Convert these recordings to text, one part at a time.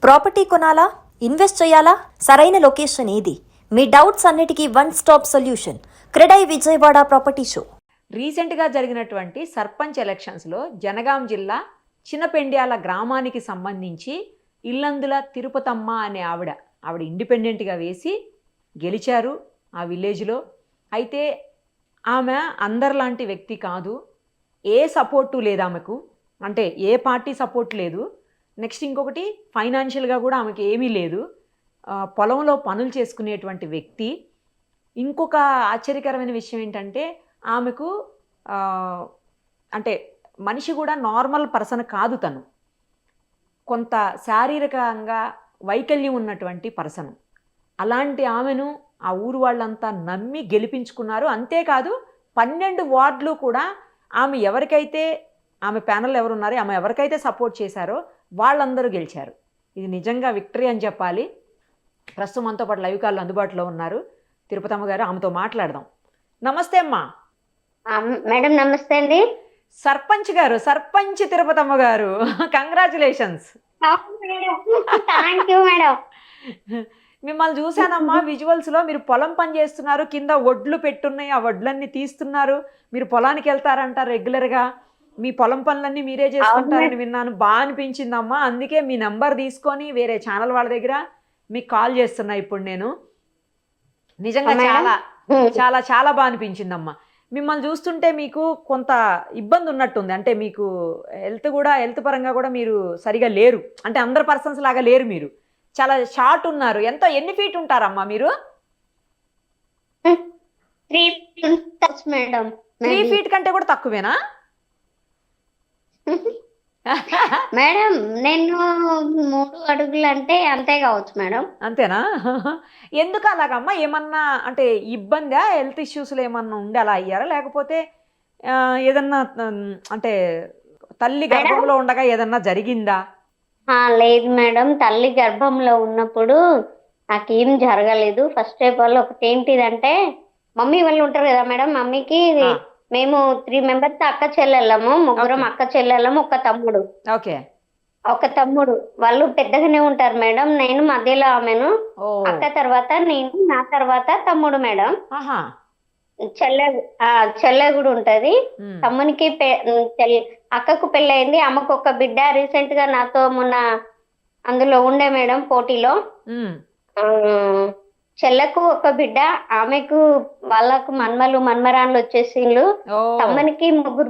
Property కొనాలా, invest చేయాలా? సరైన లొకేషన్ ఏది? మీ డౌట్స్ అన్నిటికీ one stop solution. CREDAI Vijayawada property show. రీసెంట్గా జరిగినటువంటి సర్పంచ్ ఎలక్షన్స్లో జనగాం జిల్లా చిన్నపెండ్యాల గ్రామానికి సంబంధించి ఇల్లందుల తిరుపతమ్మ అనే ఆవిడ ఇండిపెండెంట్గా వేసి గెలిచారు ఆ విలేజ్లో. అయితే ఆమె అందరిలాంటి వ్యక్తి కాదు. ఏ సపోర్టు లేదు ఆమెకు, అంటే ఏ పార్టీ సపోర్ట్ లేదు. నెక్స్ట్ ఇంకొకటి ఫైనాన్షియల్గా కూడా ఆమెకి ఏమీ లేదు. పొలంలో పనులు చేసుకునేటువంటి వ్యక్తి. ఇంకొక ఆశ్చర్యకరమైన విషయం ఏంటంటే ఆమెకు అంటే మనిషి కూడా నార్మల్ పర్సన్ కాదు, తను కొంత శారీరకంగా వైకల్యం ఉన్నటువంటి పర్సన్. అలాంటి ఆమెను ఆ ఊరు వాళ్ళంతా నమ్మి గెలిపించుకున్నారు. అంతేకాదు 12 వార్డులు కూడా ఆమె ప్యానల్ ఎవరున్నారో ఆమె ఎవరికైతే సపోర్ట్ చేశారో వాళ్ళందరూ గెలిచారు. ఇది నిజంగా విక్టరీ అని చెప్పాలి. ప్రస్తుతం మనతో పాటు లైవ్ కాల్లో అందుబాటులో ఉన్నారు తిరుపతమ్మ గారు. ఆమెతో మాట్లాడదాం. నమస్తే అమ్మా. మేడం నమస్తే అండి. సర్పంచ్ తిరుపతమ్మ గారు, కంగ్రాచులేషన్స్. Thank you madam. మిమ్మల్ని చూశానమ్మా విజువల్స్లో. మీరు పొలం పని చేస్తున్నారు, కింద వడ్లు పెట్టున్నాయి, ఆ వడ్లన్నీ తీస్తున్నారు. మీరు పొలానికి వెళ్తారంటారు రెగ్యులర్గా. మీ పొలం పనులన్నీ మీరే చేసుకుంటారని విన్నాను. బాగా అనిపించిందమ్మా. అందుకే మీ నెంబర్ తీసుకొని వేరే ఛానల్ వాళ్ళ దగ్గర మీకు కాల్ చేస్తున్నా ఇప్పుడు నేను. నిజంగా చాలా చాలా చాలా బాగా అనిపించిందమ్మా. మిమ్మల్ని చూస్తుంటే మీకు కొంత ఇబ్బంది ఉన్నట్టుంది. అంటే మీకు హెల్త్ పరంగా కూడా మీరు సరిగా లేరు. అంటే అందరు పర్సన్స్ లాగా లేరు, మీరు చాలా షార్ట్ ఉన్నారు. ఎన్ని ఫీట్ ఉంటారమ్మా మీరు? 3 ఫీట్ కంటే కూడా తక్కువేనా మేడం? నేను 3 అడుగులు అంటే అంతే కావచ్చు మేడం. అంతేనా? ఎందుకు అలాగమ్మా? ఏమన్నా అంటే ఇబ్బందా, హెల్త్ ఇష్యూస్లో ఏమన్నా ఉండి అలా అయ్యారా? లేకపోతే ఏదన్నా అంటే తల్లి గర్భంలో ఉండగా ఏదన్నా జరిగిందా? లేదు మేడం, తల్లి గర్భంలో ఉన్నప్పుడు నాకేం జరగలేదు. ఫస్ట్ ఆఫ్ ఆల్ ఒకటి ఏంటిదంటే, మమ్మీ వాళ్ళు ఉంటారు కదా మేడం, మమ్మీకి మేము 3 మెంబర్స్ అక్క చెల్లెళ్ళము. ముగ్గురం అక్క చెల్లెళ్ళము, ఒక తమ్ముడు. ఓకే. ఒక తమ్ముడు. వాళ్ళు పెద్దగానే ఉంటారు మేడం. నేను మధ్యలో ఆమెను. అక్క తర్వాత నేను, నా తర్వాత తమ్ముడు మేడం. చెల్లె కూడా ఉంటది. తమ్మునికి అక్కకు పెళ్ళయింది. అమ్మకు ఒక బిడ్డ. రీసెంట్ గా నాతో మొన్న అందులో ఉండే మేడం పోటీలో. చెల్లకు ఒక బిడ్డ, ఆమెకు వాళ్ళకు మన్మరాన్లు వచ్చేసిండ్రు. తమ్మునికి 3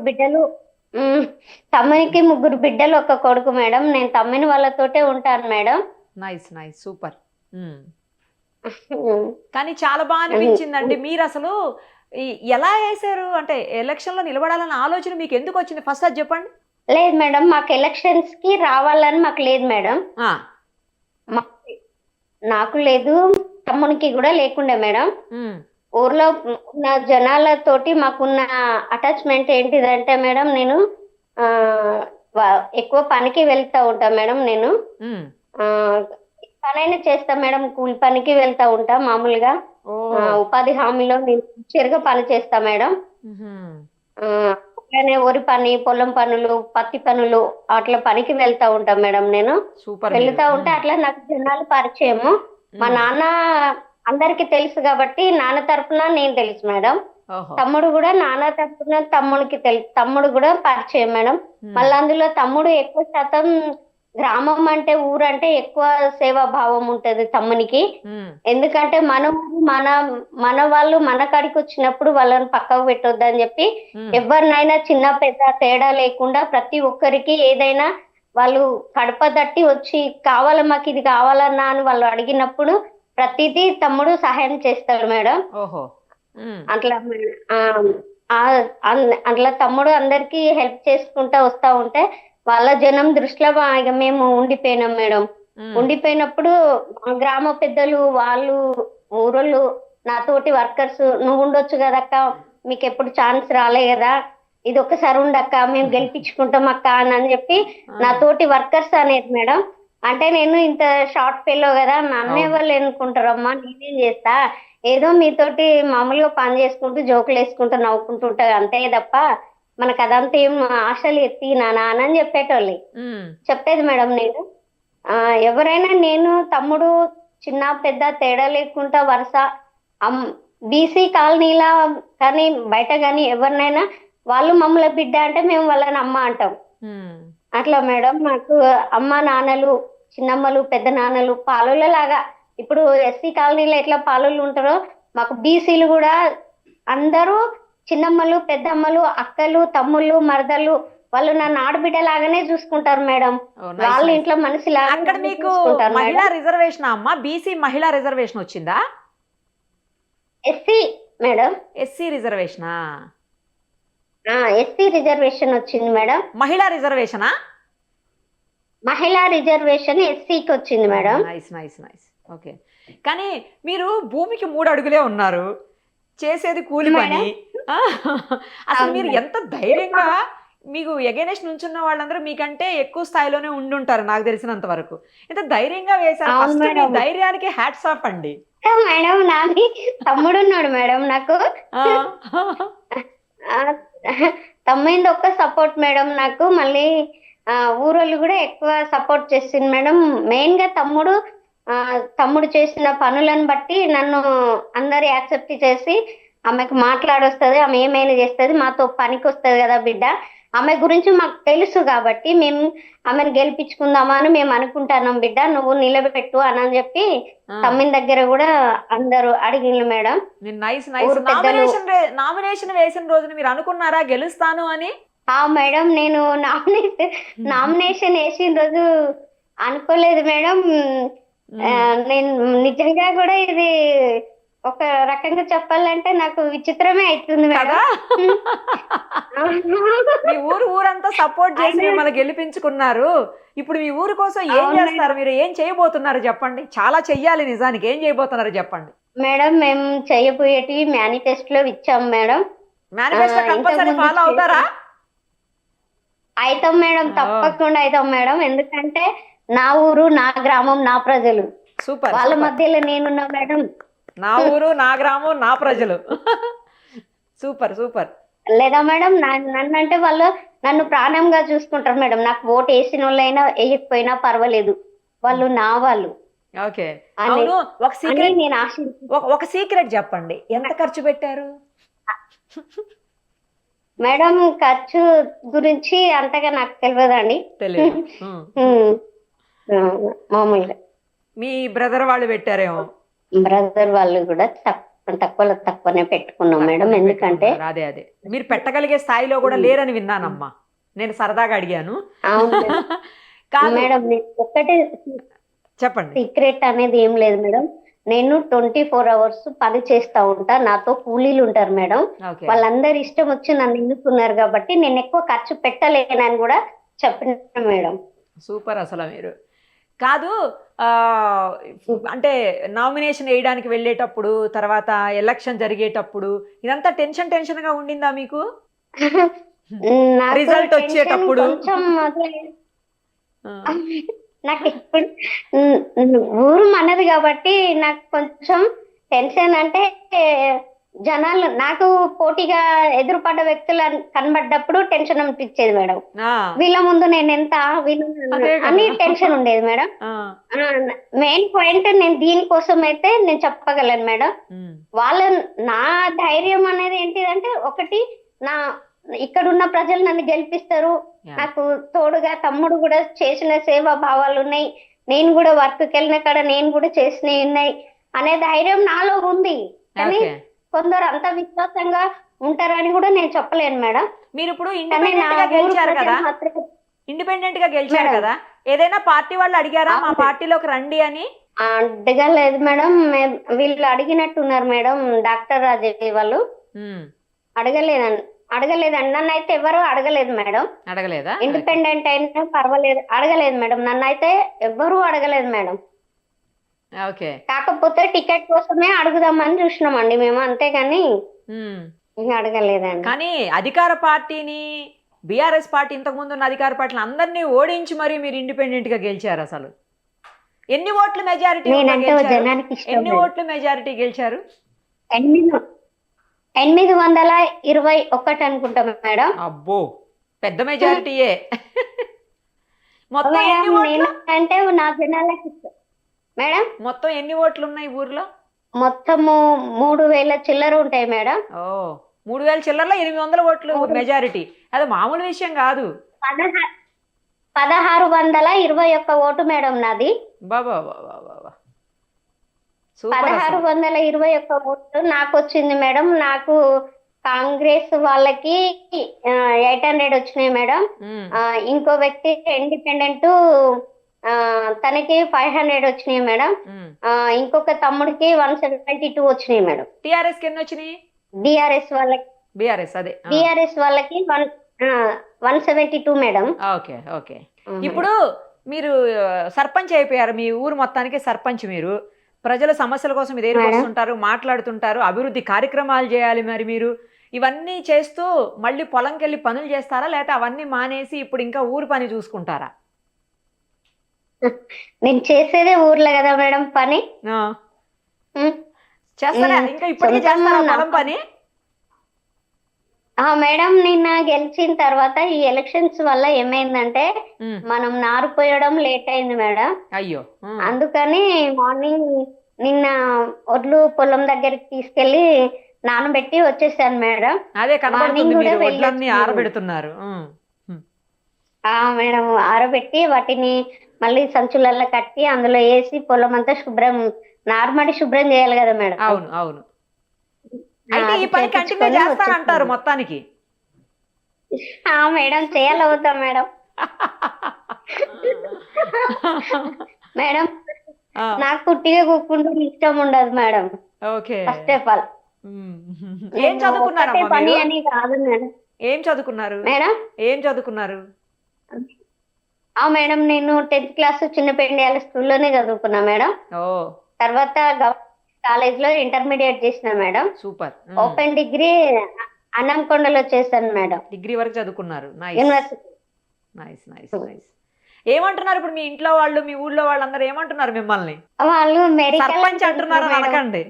బిడ్డలు ఒక కొడుకు మేడం. నేను తమ్ముని వాళ్ళతోటే ఉంటాను మేడం. Nice nice, super. కానీ చాలా బాగా అనిపించిందండి. మీరు అసలు ఎలా వేసారు? అంటే ఎలక్షన్ లో నిలబడాలన్న ఆలోచన మీకు ఎందుకు వచ్చింది? ఫస్ట్ అది చెప్పండి. లేదు మేడం, మాకు ఎలక్షన్స్ కి రావాలని మాకు లేదు మేడం. నాకు లేదు, తమ్మునికి కూడా లేకుండే మేడం. ఊర్లో ఉన్న జనాలతోటి మాకున్న అటాచ్మెంట్ ఏంటిదంటే మేడం, నేను ఎక్కువ పనికి వెళ్తా ఉంటా మేడం. నేను పనైనా చేస్తా మేడం, కూలి పనికి వెళ్తా ఉంటా మామూలుగా. ఉపాధి హామీలో నేను చిరుగా పని చేస్తా మేడం. అట్లానే వరి పని, పొలం పనులు, పత్తి పనులు అట్లా పనికి వెళ్తా ఉంటా మేడం. నేను వెళ్తా ఉంటే అట్లా నాకు జనాలు పరిచయము. మా నాన్న అందరికి తెలుసు కాబట్టి నాన్న తరఫున నేను తెలుసు మేడం. తమ్ముడు కూడా నాన్న తరఫున తమ్ముడికి తెలుసు. తమ్ముడు కూడా పరిచయం మేడం. మళ్ళీ అందులో తమ్ముడు ఎక్కువ శాతం గ్రామం అంటే, ఊరంటే ఎక్కువ సేవా భావం ఉంటది తమ్మునికి. ఎందుకంటే మన వాళ్ళు మన కాడికి వచ్చినప్పుడు వాళ్ళని పక్కకు పెట్టొద్దని చెప్పి ఎవరినైనా చిన్న పెద్ద తేడా లేకుండా ప్రతి ఒక్కరికి ఏదైనా వాళ్ళు కడప తట్టి వచ్చి కావాలా, మాకు ఇది కావాలన్నా అని వాళ్ళు అడిగినప్పుడు ప్రతిదీ తమ్ముడు సహాయం చేస్తాడు మేడం. అట్లా తమ్ముడు అందరికి హెల్ప్ చేసుకుంటా వస్తా ఉంటే వాళ్ళ జనం దృష్టిలో మేము ఉండిపోయినాం మేడం. ఉండిపోయినప్పుడు గ్రామ పెద్దలు, వాళ్ళు ఊరోళ్ళు, నాతోటి వర్కర్స్, నువ్వు ఉండొచ్చు కదక్క, మీకు ఎప్పుడు ఛాన్స్ రాలే కదా, ఇది ఒక్కసారి ఉండక్క, మేము గెలిపించుకుంటాం అక్క అని చెప్పి నాతోటి వర్కర్స్ అనేది మేడం. అంటే నేను ఇంత షార్ట్ ఫెల్లో కదా, నన్నే వాళ్ళు ఎన్నుకుంటారమ్మా, నేనేం చేస్తా, ఏదో మీతోటి మామూలుగా పని చేసుకుంటూ జోకులు వేసుకుంటూ నవ్వుకుంటుంటా అంతే తప్ప మనకు అదంతా ఏం ఆశలు ఎత్తి నానా అని చెప్పేటోళ్ళి చెప్పేది మేడం. నేను ఎవరైనా నేను తమ్ముడు చిన్న పెద్ద తేడా లేకుండా వరుస బీసీ కాలనీలా కానీ బయట కానీ ఎవరినైనా వాళ్ళు మమ్మల్ని బిడ్డ అంటే మేము వాళ్ళని అమ్మ అంటాం. అట్లా మేడం మాకు అమ్మ నాన్నలు చిన్నమ్మలు పెద్ద నాన్నలు పాలోళ్ళ లాగా. ఇప్పుడు ఎస్సీ కాలనీలో ఎట్లా పాలోళ్ళు ఉంటారో మాకు బీసీలు కూడా అందరూ చిన్నమ్మలు పెద్దమ్మలు అక్కలు తమ్ముళ్ళు మరదలు వాళ్ళు నన్ను ఆడబిడ్డ లాగానే చూసుకుంటారు మేడం. వాళ్ళ ఇంట్లో మనిషి అక్కడ మీకు మహిళా రిజర్వేషన్ అమ్మా, బీసీ మహిళా రిజర్వేషన్ వచ్చిందా? SC madam. ఎస్సీ రిజర్వేషనా? ఎస్సీ రిజర్వేషన్ వచ్చింది మేడం. మహిళా రిజర్వేషనా? మహిళా రిజర్వేషన్ ఎస్సీకి వచ్చింది madam. Nice nice nice. Okay, కానీ మీరు భూమికి 3 అడుగులే ఉన్నారు, చేసేది కూలి పని. అసలు మీరు ఎంత ధైర్యంగా, మీకు ఎగైనెస్ట్ నుంచున్న వాళ్ళందరూ మీకంటే ఎక్కువ స్థాయిలోనే ఉండుంటారు నాకు తెలిసినంత వరకు. ఎంత ధైర్యంగా వేశారు. ఫస్ట్ మీ ధైర్యానికి హ్యాట్స్ ఆఫ్ అండి. మేడం నాది తమ్ముడు ఉన్నాడు మేడం నాకు. తమ్ముడు ఒక్క సపోర్ట్ మేడం నాకు. మళ్ళీ ఊరోళ్ళు కూడా ఎక్కువ సపోర్ట్ చేసింది మేడం. మెయిన్ గా తమ్ముడు చేసిన పనులను బట్టి నన్ను అందరు యాక్సెప్ట్ చేసి ఆమెకు మాట్లాడొస్తుంది, ఆమె ఏమైనా చేస్తుంది, మాతో పనికి వస్తుంది కదా బిడ్డ, ఆమె గురించి మాకు తెలుసు కాబట్టి మేము ఆమెను గెలిపించుకుందామా అని మేము అనుకుంటున్నాం బిడ్డ, నువ్వు నిలబెట్టు అని చెప్పి తమ్మిన దగ్గర కూడా అందరూ అడిగిన మేడం. నామినేషన్ వేసిన రోజున మీరు అనుకున్నారా గెలుస్తాను అని? మేడం నేను నామినేషన్ వేసిన రోజు అనుకోలేదు మేడం. నేను నిజంగా కూడా ఇది ఒక రకంగా చెప్పాలంటే నాకు విచిత్రమే అవుతుంది మేడం. మీ ఊరంతా సపోర్ట్ చేసి మిమ్మల్ని గెలిపించుకున్నారు. ఇప్పుడు మీ ఊరు కోసం ఏం చేస్తారు? మీరు ఏం చేయబోతున్నారు చెప్పండి. చాలా చెయ్యాలి నిజానికి. ఏం చేయబోతున్నారు చెప్పండి మేడం. మేము చేయబోయేటివి మేనిఫెస్టోలో ఇచ్చాం మేడం. మేనిఫెస్టో కంపల్సరీ ఫాలో అవుతారా? అవుతాం మేడం, తప్పకుండా అవుతాం మేడం. ఎందుకంటే నా ఊరు నా గ్రామం నా ప్రజలు, సూపర్, వాళ్ళ మధ్యలో నేనున్నా మేడం. నా ఊరు నా గ్రామం నా ప్రజలు. Super super. లేదా మేడం నన్ను అంటే వాళ్ళు నన్ను ప్రాణంగా చూసుకుంటారు మేడం. నాకు ఓటు వేసిన వాళ్ళైనా వేయకపోయినా పర్వాలేదు, వాళ్ళు నా వాళ్ళు. ఓకే, అవును. ఒక సీక్రెట్ చెప్పండి, ఎంత ఖర్చు పెట్టారు మేడం? ఖర్చు గురించి అంతగా నాకు తెలియదండి. మామూలుగా మీ బ్రదర్ వాళ్ళు పెట్టారేమో. బ్రదర్ వాళ్ళు కూడా తక్కువనే పెట్టుకున్నాం మేడం. ఎందుకంటే అదే మీరు పెట్టగలిగే స్థాయిలో కూడా లేరని విన్నానమ్మా, నేను సరదాగా అడిగాను. కాదు మేడం, ఒక్కటే చెప్పండి. సీక్రెట్ అనేది ఏం లేదు మేడం. నేను 24 hours పని చేస్తా ఉంటా. నాతో కూలీలు ఉంటారు మేడం. వాళ్ళందరి ఇష్టం వచ్చి నన్ను ఎన్నుకున్నారు కాబట్టి నేను ఎక్కువ ఖర్చు పెట్టలేనని కూడా చెప్పిన మేడం. సూపర్. అసలు మీరు కాదు అంటే నామినేషన్ వేయడానికి వెళ్ళేటప్పుడు, తర్వాత ఎలక్షన్ జరిగేటప్పుడు ఇదంతా టెన్షన్ గా ఉండిందా మీకు? రిజల్ట్ వచ్చేటప్పుడు నాకు ఇప్పుడు ఊరు మనది కాబట్టి నాకు కొంచెం టెన్షన్. అంటే జనాలు నాకు పోటీగా ఎదురుపడ్డ వ్యక్తులు కనబడ్డప్పుడు టెన్షన్ అనిపించేది మేడం. వీళ్ళ ముందు నేను ఎంత అని టెన్షన్ ఉండేది మేడం. మెయిన్ పాయింట్ నేను దీనికోసం అయితే నేను చెప్పగలను మేడం. నా ధైర్యం అనేది ఏంటిదంటే, ఒకటి ఇక్కడ ఉన్న ప్రజలు నన్ను గెలిపిస్తారు, నాకు తోడుగా తమ్ముడు కూడా చేసిన సేవా భావాలు ఉన్నాయి, నేను కూడా వర్క్కి వెళ్ళిన కాడ నేను కూడా చేసినవి ఉన్నాయి అనే ధైర్యం నాలో ఉంది. కానీ కొందరు అంత విశ్వాసంగా ఉంటారని కూడా నేను చెప్పలేను మేడం. మీరు ఇప్పుడు ఇండిపెండెంట్ గా గెలిచారు కదా, ఏదైనా పార్టీ వాళ్ళు అడిగారా మా పార్టీలోకి రండి అని? అడగలేదు మేడం. వీళ్ళు అడిగినట్టున్నారు మేడం, డాక్టర్ రాజేవి వాళ్ళు. అడగలేదండి నన్ను అయితే ఎవరు అడగలేదు మేడం. అడగలేదా? ఇండిపెండెంట్ అయినా పర్వాలేదు, అడగలేదు మేడం. నన్ను అయితే ఎవరు అడగలేదు మేడం. ఓకే, కాకపోతే టికెట్ కోసమే అడుగుదామని చూసినామండి మేము, అంతేగాని అడగలేదండి. కానీ అధికార పార్టీని, బీఆర్ఎస్ పార్టీ ఇంతకు ముందు ఉన్న అధికార పార్టీని అందరినీ ఓడించి మరి మీరు ఇండిపెండెంట్ గా గెలిచారు. అసలు ఎన్ని ఓట్ల మెజారిటీ? ఎన్ని ఓట్ల మెజారిటీ గెలిచారు? 821 అనుకుంటాం మేడం. అబ్బో, పెద్ద మెజారిటీయే. మొత్తం మేడం ఎన్ని నేను ఓట్లు అంటే నా జనాలకి ఇస్తా. మేడం మొత్తం ఎన్ని ఓట్లు ఉన్నాయి ఊర్లో? మొత్తము 3,000 చిల్లర ఉంటాయి మేడం. ఓ 3,000 చిల్లర్లో 800 ఓట్లు మెజారిటీ. అది మామూలు విషయం కాదు. 1621 ఓటు మేడం నాది. బాబా బాబా బాబా సూపర్. 1621 ఓట్లు నాకు వచ్చింది మేడం. నాకు కాంగ్రెస్ వాళ్ళకి 800 వచ్చినాయి మేడం. ఇంకో వ్యక్తి ఇండిపెండెంట్ తనకి 500 వచ్చినాయి మేడం. ఇంకొక తమ్ముడికి 172 వచ్చినాయి మేడం. టిఆర్ఎస్ కి ఎన్ని వచ్చినాయి? డిఆర్ఎస్ వాళ్ళకి డిఆర్ఎస్ వాళ్ళకి 172 మేడం. Okay okay. ఇప్పుడు మీరు సర్పంచ్ అయిపోయారు, మీ ఊరు మొత్తానికి సర్పంచ్ మీరు. ప్రజల సమస్యల కోసం మీరు వస్తుంటారు, మాట్లాడుతుంటారు, అభివృద్ధి కార్యక్రమాలు చేయాలి. మరి మీరు ఇవన్నీ చేస్తూ మళ్ళీ పొలంకి వెళ్ళి పనులు చేస్తారా, లేకపోతే అవన్నీ మానేసి ఇప్పుడు ఇంకా ఊరు పని చూసుకుంటారా? నేను చేసేదే ఊర్లో కదా మేడం పని. చేస్తారా? ఇంకా ఇప్పటికీ చేస్తారా పొలం పని? మేడం నిన్న గెలిచిన తర్వాత ఈ ఎలక్షన్స్ వల్ల ఏమైందంటే మనం నారు పోయడం లేట్ అయింది మేడం. అయ్యో. అందుకని మార్నింగ్ నిన్న ఒడ్లు పొలం దగ్గరికి తీసుకెళ్లి నానబెట్టి వచ్చేసాను మేడం. అదే కనబడుతుంది, మీరు ఒడ్లన్నీ ఆరబెడుతున్నారు. మేడం ఆరబెట్టి వాటిని మళ్ళీ సంచులలో కట్టి అందులో వేసి పొలం అంతా శుభ్రం నార్మల్ శుభ్రం చేయాలి కదా మేడం. అవును అవును. అయితే ఈ పని కంటిన్యూ చేస్తానంటారు మొత్తానికి? Madam చేయాలవుతాం madam. మేడం నాకు కుట్టిగా కూకుంటూ ఇష్టం ఉండదు madam. Okay. First of all ఏం చదువుకున్నారు? పని అని కాదు మేడం. ఏం చదువుకున్నారు మేడం? ఏం చదువుకున్నారు? మేడం నేను 10th క్లాస్ చిన్నపెండియాల స్కూల్లోనే చదువుకున్నా మేడం. తర్వాత కాలేజ్ లో ఇంటర్మీడియట్ చేసిన మేడం. సూపర్. ఓపెన్ డిగ్రీ అన్నంకొండలో చేశాను మేడం. డిగ్రీ వరకు చదువుకున్నారు. యూనివర్సిటీ. Nice nice nice. ఏమంటున్నారు ఇప్పుడు మీ ఇంట్లో వాళ్ళు, మీ ఊళ్ళో వాళ్ళందరూ ఏమంటున్నారు మిమ్మల్ని? వాళ్ళు సర్పంచ్ అంటున్నారు అనకండి.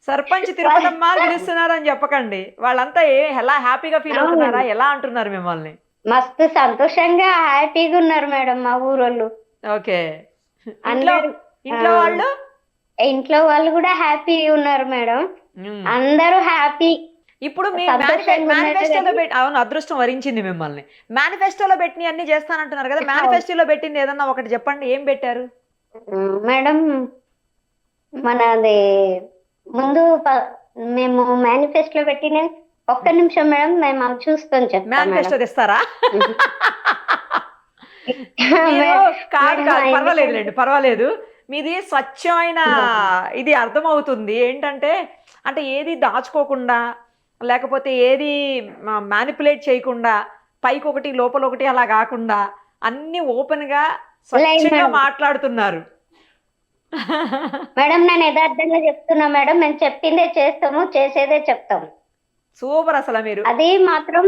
సర్పంచ్ తిరుపతమ్మ పిలుస్తున్నారు అని చెప్పకండి. వాళ్ళంతా ఎలా హ్యాపీగా ఫీల్ అవుతున్నారా, ఎలా అంటున్నారు మిమ్మల్ని? మస్తు సంతోషంగా హ్యాపీగా ఉన్నారు మేడం మా ఊరోళ్ళు. ఓకే. ఇంట్లో వాళ్ళు కూడా హ్యాపీగా ఉన్నారు మేడం. అందరూ హ్యాపీ. ఇప్పుడు మీ మేనిఫెస్టోలో పెట్టి, అవును అదృష్టం వరించింది మిమ్మల్ని. మేనిఫెస్టోలో పెట్టి అన్ని చేస్తానంటున్నారు కదా, మేనిఫెస్టోలో పెట్టింది ఏదన్నా ఒకటి చెప్పండి. ఏం పెట్టారు మేడం? మనది ముందు మేము మేనిఫెస్టోలో పెట్టిన ఒక్క నిమిషం మేడం, మేము చూసుకొని చెప్తాం. మేనిఫెస్టో తెస్తారా? కాదు కాదు, పర్వాలేదులేండి, పర్వాలేదు. మీది స్వచ్ఛమైన ఇది అర్థమవుతుంది. ఏంటంటే అంటే ఏది దాచుకోకుండా, లేకపోతే ఏది మ్యానిపులేట్ చేయకుండా, పైకి ఒకటి లోపల ఒకటి అలా కాకుండా అన్ని ఓపెన్ గా స్వచ్ఛంగా మాట్లాడుతున్నారు. మేడం నేను యథార్థంగా చెప్తున్నా మేడం. మేము చెప్పిందే చేస్తాము, చేసేదే చెప్తాము. సూపర్. అసలు మీరు అది మాత్రం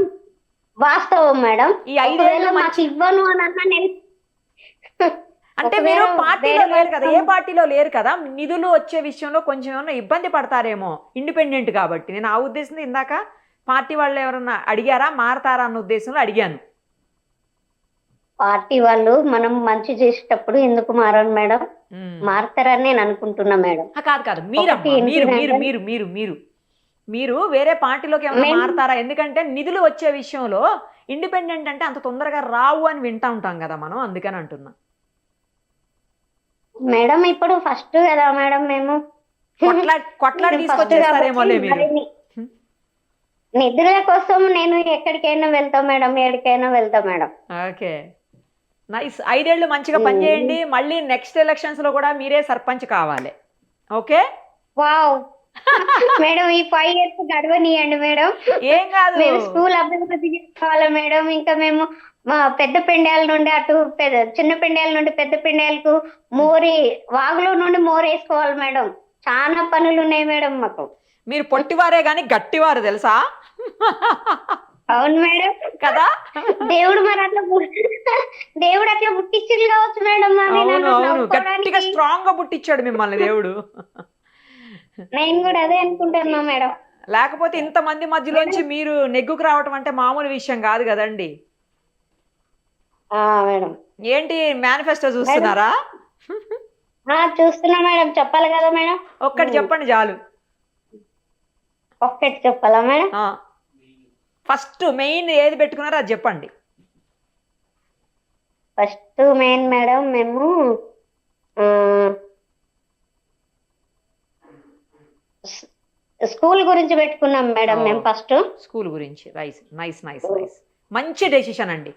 వాస్తవం మేడం. ఈ 5 ఏళ్ళు మాకు ఇవ్వను అని అన్నా నేను అంటే మీరు పార్టీలో లేరు కదా, ఏ పార్టీలో లేరు కదా, నిధులు వచ్చే విషయంలో కొంచెం ఏమన్నా ఇబ్బంది పడతారేమో ఇండిపెండెంట్ కాబట్టి. నేను ఆ ఉద్దేశంతో ఇందాక పార్టీ వాళ్ళు ఎవరన్నా అడిగారా, మారతారా అన్న ఉద్దేశంలో అడిగాను. పార్టీ వాళ్ళు మనం మంచి చేసేటప్పుడు ఎందుకు మారను మేడం? మారతారని నేను అనుకుంటున్నా మేడం. కాదు కాదు, మీరు వేరే పార్టీలోకి ఏమైనా మారతారా? ఎందుకంటే నిధులు వచ్చే విషయంలో ఇండిపెండెంట్ అంటే అంత తొందరగా రావు అని వింటా ఉంటాం కదా మనం, అందుకని అంటున్నా మేడం. ఇప్పుడు ఫస్ట్ కదా మేడం, మేము కొట్లాడి తీసుకొచ్చేస్తారేమో మీరు. నిధుల కోసం నేను ఎక్కడికైనా వెళ్తా మేడం, ఎక్కడికైనా వెళ్తా మేడం. Okay nice. 5 ఏళ్ళు మంచిగా పనిచేయండి. మళ్ళీ నెక్స్ట్ ఎలక్షన్స్ లో కూడా మీరే సర్పంచ్ కావాలి. ఓకే. వావ్ మేడం, ఈ 5 years గడవనియండి మేడం. ఏం కాదు, మేము స్కూల్ అభివృద్ధి చేసుకోవాలి మేడం. ఇంకా మేము మా పెద్ద పెండ్యాల నుండి అటు చిన్న పెండ్యాల నుండి పెద్ద పెండ్యాలకు వాగులో నుండి మోరు వేసుకోవాలి మేడం. చాలా పనులు ఉన్నాయి మేడం మాకు. మీరు పొట్టివారే గాని గట్టివారు తెలుసా? అవును మేడం కదా. దేవుడు మరి అట్లా పుట్టించింది కావచ్చు మేడం. అవును, గట్టిగా స్ట్రాంగ్ గా పుట్టించాడు మిమ్మల్ని దేవుడు. నేను కూడా అదే అనుకుంటున్నా మేడం. లేకపోతే ఇంత మంది మధ్యలోంచి మీరు నెగ్గుకు రావటం అంటే మామూలు విషయం కాదు కదండి. మేడం ఏంటి మేనిఫెస్టో చూస్తున్నారా? చూస్తున్నా మేడం, చెప్పాలి కదా మేడం. ఒక్కటి చెప్పండి చాలు. ఒక్కటి చెప్పాలా మేడం? ఫస్ట్ మెయిన్ ఏది పెట్టుకున్నారో అది చెప్పండి. ఫస్ట్ మెయిన్ మేడం మేము స్కూల్ గురించి పెట్టుకున్నాం మేడం. మేము ఫస్ట్ స్కూల్ గురించి. నైస్ నైస్ నైస్ నైస్, మంచి డెసిషన్ అండి.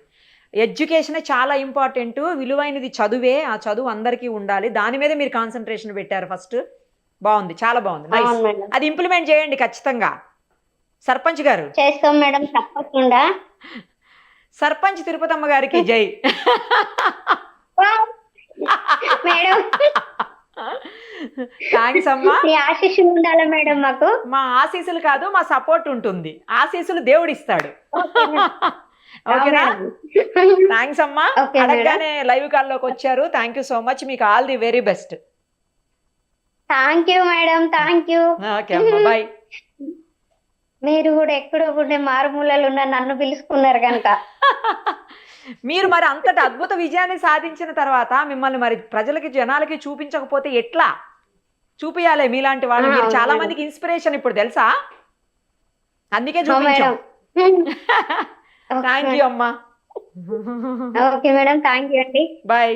ఎడ్యుకేషన్ చాలా ఇంపార్టెంట్, విలువైనది చదువే. ఆ చదువు అందరికీ ఉండాలి, దాని మీద మీరు కాన్సన్ట్రేషన్ పెట్టారు ఫస్ట్. బాగుంది, చాలా బాగుంది, నైస్. అది ఇంప్లిమెంట్ చేయండి ఖచ్చితంగా. సర్పంచ్ గారు చేస్తాం మేడం, తప్పకుండా. సర్పంచ్ తిరుపతమ్మ గారికి జై. మేడం థ్యాంక్స్ అమ్మా. మీ ఆశీస్సులు ఉండాలి మేడం మాకు. మా ఆశీస్సులు కాదు, మా సపోర్ట్ ఉంటుంది. ఆశీస్సులు దేవుడు ఇస్తాడు. ఓకేనా? థ్యాంక్స్ అమ్మా. అడగగానే లైవ్ కాల్లోకి వచ్చారు. Thank you so much. మీకు all the very best. Thank you madam, thank you. Okay అమ్మా, బాయ్. మీరు కూడా ఎక్కడో ఉండే మారుమూలలో ఉన్న నన్ను పిలుచుకున్నారు కనుక. మీరు మరి అంతటి అద్భుత విజయాన్ని సాధించిన తర్వాత మిమ్మల్ని మరి ప్రజలకి, జనాలకి చూపించకపోతే ఎట్లా? చూపియాలి మీలాంటి వాళ్ళు. మీరు చాలా మందికి ఇన్స్పిరేషన్ ఇప్పుడు, తెలుసా? అందుకే చూపించాం. థ్యాంక్ యూ అమ్మా. ఓకే మేడం, థ్యాంక్ యూ అండి. బాయ్.